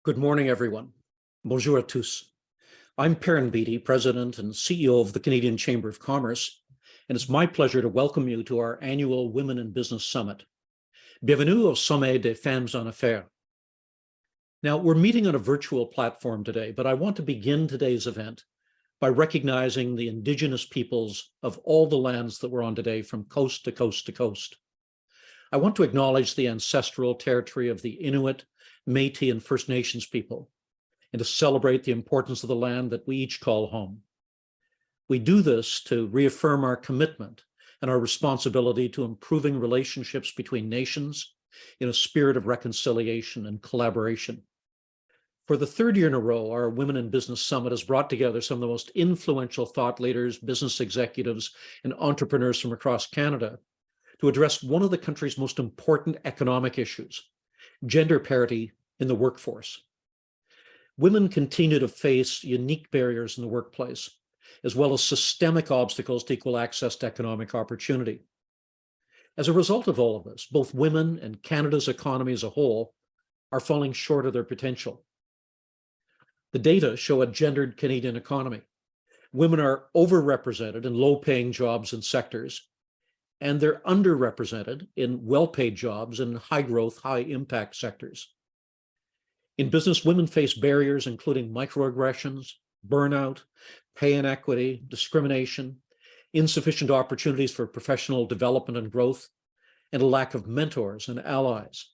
Good morning, everyone. Bonjour à tous. I'm Perrin Beatty, President and CEO of the Canadian Chamber of Commerce, and it's my pleasure to welcome you to our annual Women in Business Summit. Bienvenue au Sommet des Femmes en Affaires. Now, we're meeting on a virtual platform today, but I want to begin today's event by recognizing the Indigenous peoples of all the lands that we're on today from coast to coast to coast. I want to acknowledge the ancestral territory of the Inuit, Métis, and First Nations people, and to celebrate the importance of the land that we each call home. We do this to reaffirm our commitment and our responsibility to improving relationships between nations in a spirit of reconciliation and collaboration. For the third year in a row, our Women in Business Summit has brought together some of the most influential thought leaders, business executives, and entrepreneurs from across Canada to address one of the country's most important economic issues: gender parity in the workforce. Women continue to face unique barriers in the workplace, as well as systemic obstacles to equal access to economic opportunity. As a result of all of this, both women and Canada's economy as a whole are falling short of their potential. The data show a gendered Canadian economy. Women are overrepresented in low-paying jobs and sectors, and they're underrepresented in well-paid jobs in high-growth, high-impact sectors. In business, women face barriers including microaggressions, burnout, pay inequity, discrimination, insufficient opportunities for professional development and growth, and a lack of mentors and allies.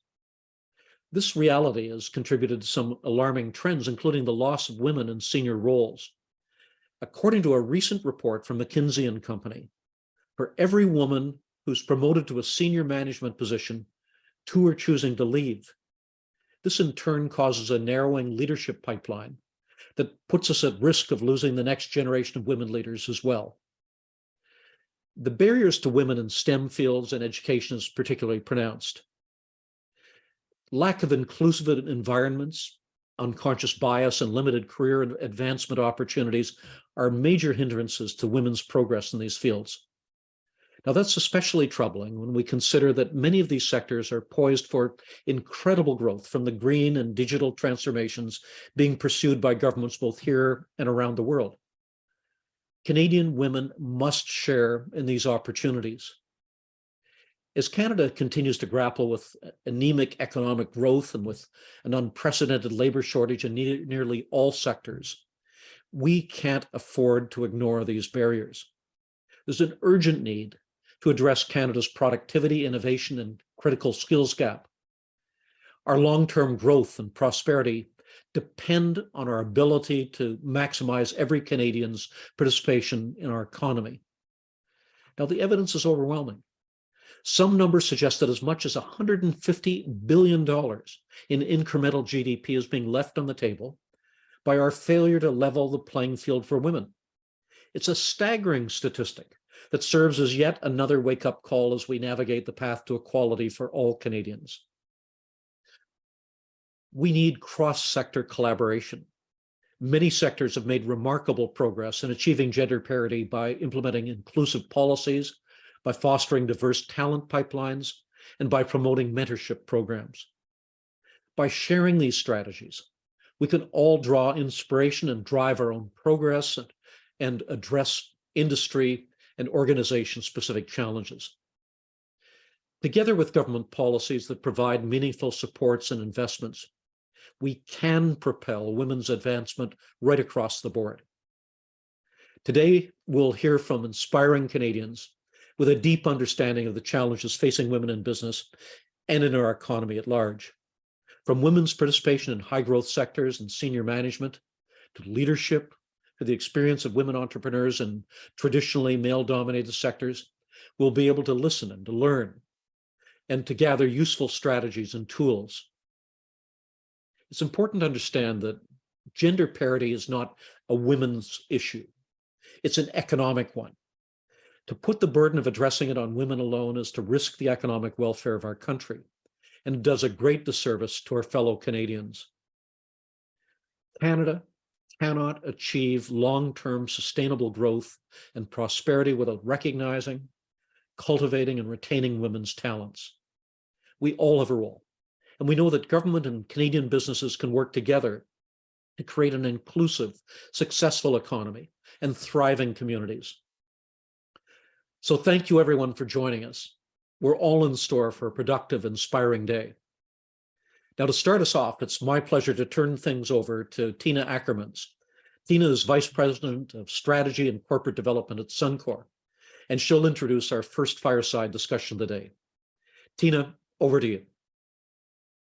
This reality has contributed to some alarming trends, including the loss of women in senior roles. According to a recent report from McKinsey & Company, for every woman who's promoted to a senior management position, 2 are choosing to leave. This in turn causes a narrowing leadership pipeline that puts us at risk of losing the next generation of women leaders as well. The barriers to women in STEM fields and education is particularly pronounced. Lack of inclusive environments, unconscious bias, and limited career and advancement opportunities are major hindrances to women's progress in these fields. Now, that's especially troubling when we consider that many of these sectors are poised for incredible growth from the green and digital transformations being pursued by governments both here and around the world. Canadian women must share in these opportunities. As Canada continues to grapple with anemic economic growth and with an unprecedented labor shortage in nearly all sectors, we can't afford to ignore these barriers. There's an urgent need to address Canada's productivity, innovation, and critical skills gap. Our long-term growth and prosperity depend on our ability to maximize every Canadian's participation in our economy. Now, the evidence is overwhelming. Some numbers suggest that as much as $150 billion in incremental GDP is being left on the table by our failure to level the playing field for women. It's a staggering statistic that serves as yet another wake-up call as we navigate the path to equality for all Canadians. We need cross-sector collaboration. Many sectors have made remarkable progress in achieving gender parity by implementing inclusive policies, by fostering diverse talent pipelines, and by promoting mentorship programs. By sharing these strategies, we can all draw inspiration and drive our own progress and address industry and organization-specific challenges. Together with government policies that provide meaningful supports and investments, we can propel women's advancement right across the board. Today, we'll hear from inspiring Canadians with a deep understanding of the challenges facing women in business and in our economy at large. From women's participation in high-growth sectors and senior management, to leadership, to the experience of women entrepreneurs in traditionally male-dominated sectors, we'll be able to listen and to learn and to gather useful strategies and tools. It's important to understand that gender parity is not a women's issue. It's an economic one. To put the burden of addressing it on women alone is to risk the economic welfare of our country, and it does a great disservice to our fellow Canadians. Canada cannot achieve long-term sustainable growth and prosperity without recognizing, cultivating, and retaining women's talents. We all have a role, And we know that government and Canadian businesses can work together to create an inclusive, successful economy and thriving communities. So thank you everyone for joining us. We're all in store for a productive, inspiring day. Now, to start us off, it's my pleasure to turn things over to Tina Ackermans. Tina is Vice President of Strategy and Corporate Development at Suncor, and she'll introduce our first fireside discussion today. Tina, over to you.